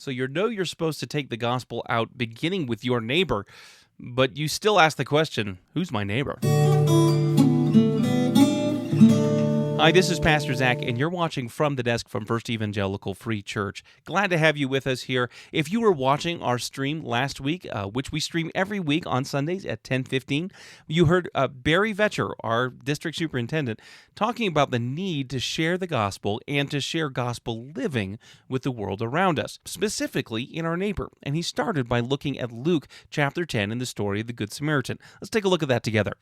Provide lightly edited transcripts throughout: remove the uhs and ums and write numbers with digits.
So you're supposed to take the gospel out beginning with your neighbor, but you still ask the question, who's my neighbor? Hi, this is Pastor Zach, and you're watching From the Desk from First Evangelical Free Church. Glad to have you with us here. If you were watching our stream last week, which we stream every week on Sundays at 10:15, you heard Barry Vetcher, our district superintendent, talking about the need to share the gospel and to share gospel living with the world around us, specifically in our neighbor. And he started by looking at Luke chapter 10 and the story of the Good Samaritan. Let's take a look at that together.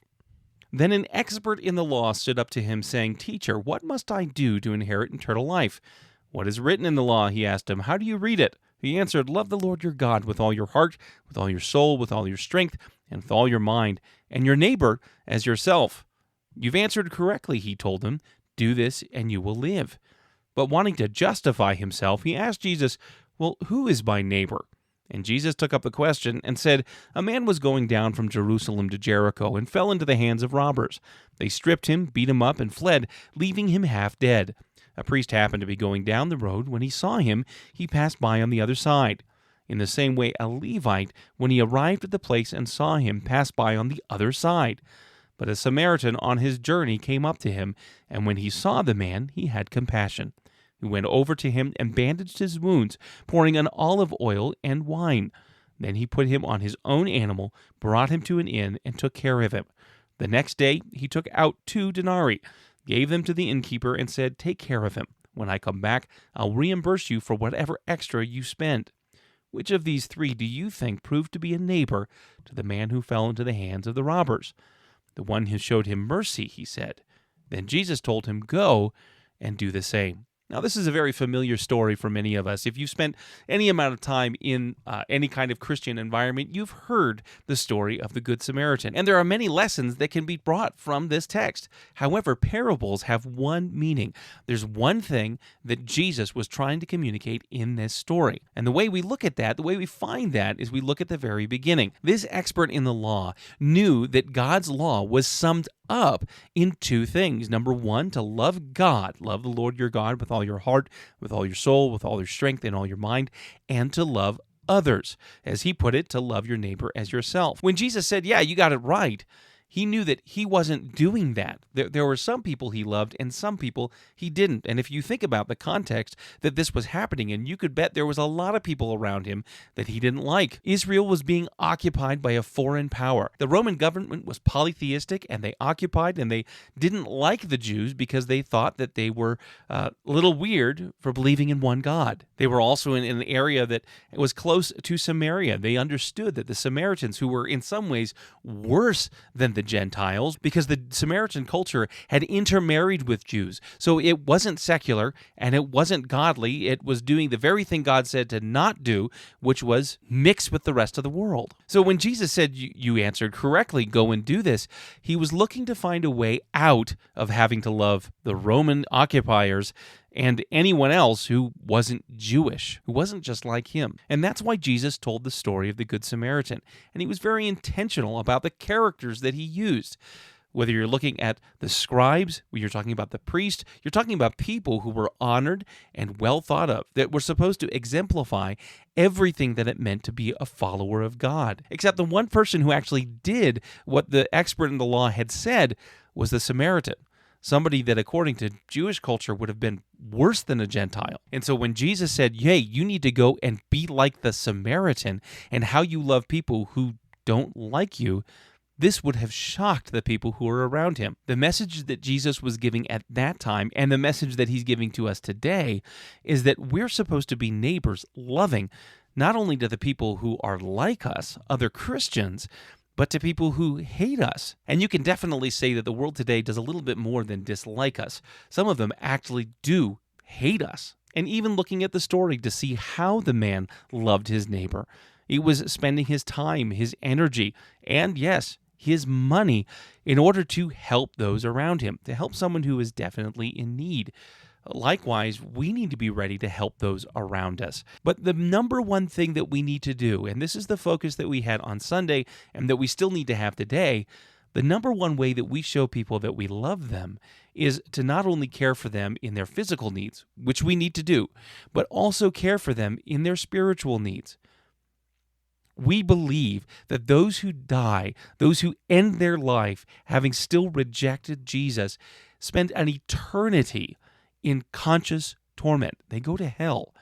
Then an expert in the law stood up to him, saying, "Teacher, what must I do to inherit eternal life?" "What is written in the law?" he asked him. "How do you read it?" He answered, "Love the Lord your God with all your heart, with all your soul, with all your strength, and with all your mind, and your neighbor as yourself." "You've answered correctly," he told him. "Do this, and you will live." But wanting to justify himself, he asked Jesus, "Well, who is my neighbor?" And Jesus took up the question and said, "A man was going down from Jerusalem to Jericho and fell into the hands of robbers. They stripped him, beat him up, and fled, leaving him half dead. A priest happened to be going down the road. When he saw him, he passed by on the other side. In the same way, a Levite, when he arrived at the place and saw him, passed by on the other side. But a Samaritan on his journey came up to him, and when he saw the man, he had compassion. He went over to him and bandaged his wounds, pouring on olive oil and wine. Then he put him on his own animal, brought him to an inn, and took care of him. The next day he took out 2 denarii, gave them to the innkeeper, and said, 'Take care of him. When I come back, I'll reimburse you for whatever extra you spend.' Which of these 3 do you think proved to be a neighbor to the man who fell into the hands of the robbers?" "The one who showed him mercy," he said. Then Jesus told him, "Go and do the same." Now, this is a very familiar story for many of us. If you've spent any amount of time in any kind of Christian environment, you've heard the story of the Good Samaritan. And there are many lessons that can be brought from this text. However, parables have one meaning. There's one thing that Jesus was trying to communicate in this story. And the way we look at that, the way we find that, is we look at the very beginning. This expert in the law knew that God's law was summed up in 2 things. Number 1, to love God, love the Lord your God with all your heart, with all your soul, with all your strength, and all your mind, and to love others. As he put it, to love your neighbor as yourself. When Jesus said, "Yeah, you got it right," he knew that he wasn't doing that. There were some people he loved and some people he didn't. And if you think about the context that this was happening in, you could bet there was a lot of people around him that he didn't like. Israel was being occupied by a foreign power. The Roman government was polytheistic, and they occupied, and they didn't like the Jews because they thought that they were a little weird for believing in one God. They were also in an area that was close to Samaria. They understood that the Samaritans, who were in some ways worse than the Gentiles, because the Samaritan culture had intermarried with Jews. So it wasn't secular and it wasn't godly. It was doing the very thing God said to not do, which was mix with the rest of the world. So when Jesus said, you answered correctly, go and do this, he was looking to find a way out of having to love the Roman occupiers and anyone else who wasn't Jewish, who wasn't just like him. And that's why Jesus told the story of the Good Samaritan. And he was very intentional about the characters that he used. Whether you're looking at the scribes, when you're talking about the priest, you're talking about people who were honored and well thought of, that were supposed to exemplify everything that it meant to be a follower of God. Except the one person who actually did what the expert in the law had said was the Samaritan. Somebody that, according to Jewish culture, would have been worse than a Gentile. And so when Jesus said, hey, you need to go and be like the Samaritan and how you love people who don't like you, this would have shocked the people who were around him. The message that Jesus was giving at that time and the message that he's giving to us today is that we're supposed to be neighbors, loving, not only to the people who are like us, other Christians, but to people who hate us. And you can definitely say that the world today does a little bit more than dislike us. Some of them actually do hate us. And even looking at the story to see how the man loved his neighbor, he was spending his time, his energy, and yes, his money in order to help those around him, to help someone who is definitely in need. Likewise, we need to be ready to help those around us. But the number one thing that we need to do, and this is the focus that we had on Sunday and that we still need to have today, The number one way that we show people that we love them is to not only care for them in their physical needs, which we need to do, but also care for them in their spiritual needs. We believe that those who die, those who end their life having still rejected Jesus, spend an eternity in conscious torment. They go to hell.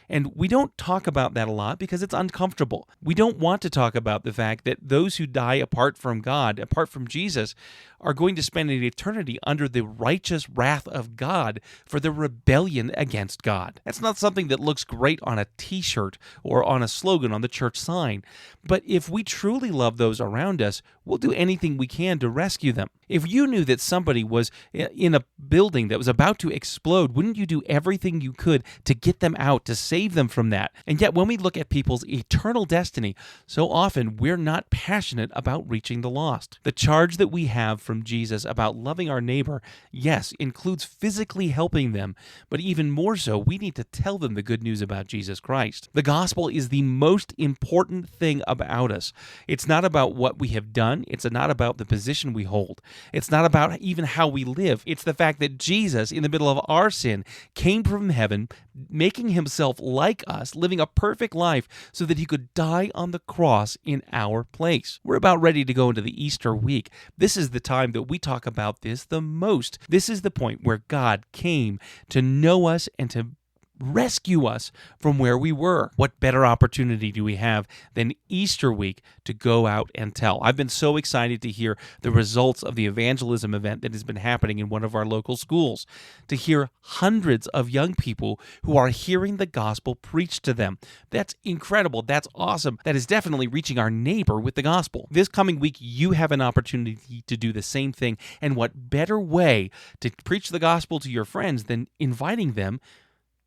And we don't talk about that a lot because it's uncomfortable. We don't want to talk about the fact that those who die apart from God, apart from Jesus, are going to spend an eternity under the righteous wrath of God for their rebellion against God. That's not something that looks great on a t-shirt or on a slogan on the church sign. But if we truly love those around us, we'll do anything we can to rescue them. If you knew that somebody was in a building that was about to explode, wouldn't you do everything you could to get them out, to save them from that? And yet when we look at people's eternal destiny, so often we're not passionate about reaching the lost. The charge that we have from Jesus about loving our neighbor, yes, includes physically helping them, but even more so, we need to tell them the good news about Jesus Christ. The gospel is the most important thing about us. It's not about what we have done. It's not about the position we hold. It's not about even how we live. It's the fact that Jesus, in the middle of our sin, came from heaven, making himself like us, living a perfect life so that he could die on the cross in our place. We're about ready to go into the Easter week. This is the time that we talk about this the most. This is the point where God came to know us and to rescue us from where we were. What better opportunity do we have than Easter week to go out and tell? I've been so excited to hear the results of the evangelism event that has been happening in one of our local schools, to hear hundreds of young people who are hearing the gospel preached to them. That's incredible. That's awesome. That is definitely reaching our neighbor with the gospel. This coming week, you have an opportunity to do the same thing. And what better way to preach the gospel to your friends than inviting them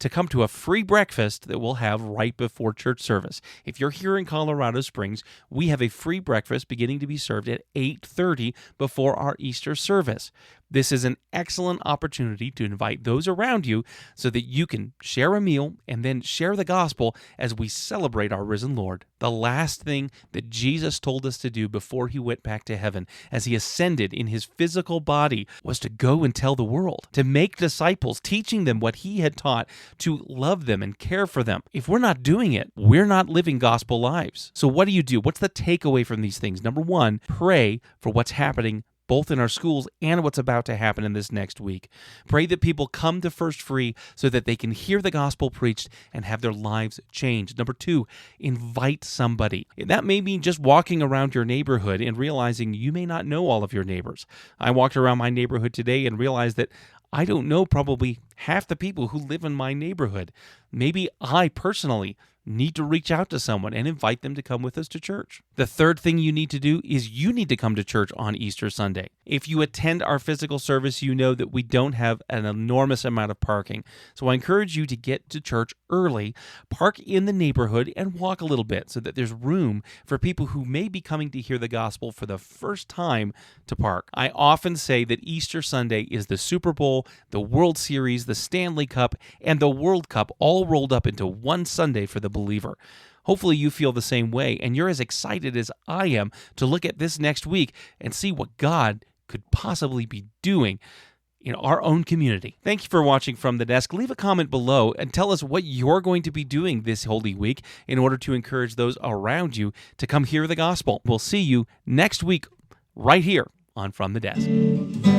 to come to a free breakfast that we'll have right before church service. If you're here in Colorado Springs, we have a free breakfast beginning to be served at 8:30 before our Easter service. This is an excellent opportunity to invite those around you so that you can share a meal and then share the gospel as we celebrate our risen Lord. The last thing that Jesus told us to do before he went back to heaven as he ascended in his physical body was to go and tell the world, to make disciples, teaching them what he had taught, to love them and care for them. If we're not doing it, we're not living gospel lives. So what do? What's the takeaway from these things? Number one, pray for what's happening both in our schools and what's about to happen in this next week. Pray that people come to First Free so that they can hear the gospel preached and have their lives changed. Number two, invite somebody. That may mean just walking around your neighborhood and realizing you may not know all of your neighbors. I walked around my neighborhood today and realized that I don't know probably half the people who live in my neighborhood. Maybe I personally need to reach out to someone and invite them to come with us to church. The third thing you need to do is you need to come to church on Easter Sunday. If you attend our physical service, you know that we don't have an enormous amount of parking. So I encourage you to get to church early, park in the neighborhood, and walk a little bit so that there's room for people who may be coming to hear the gospel for the first time to park. I often say that Easter Sunday is the Super Bowl, the World Series, the Stanley Cup, and the World Cup all rolled up into one Sunday for the believer. Hopefully you feel the same way, and you're as excited as I am to look at this next week and see what God could possibly be doing in our own community. Thank you for watching From the Desk. Leave a comment below and tell us what you're going to be doing this Holy Week in order to encourage those around you to come hear the gospel. We'll see you next week right here on From the Desk.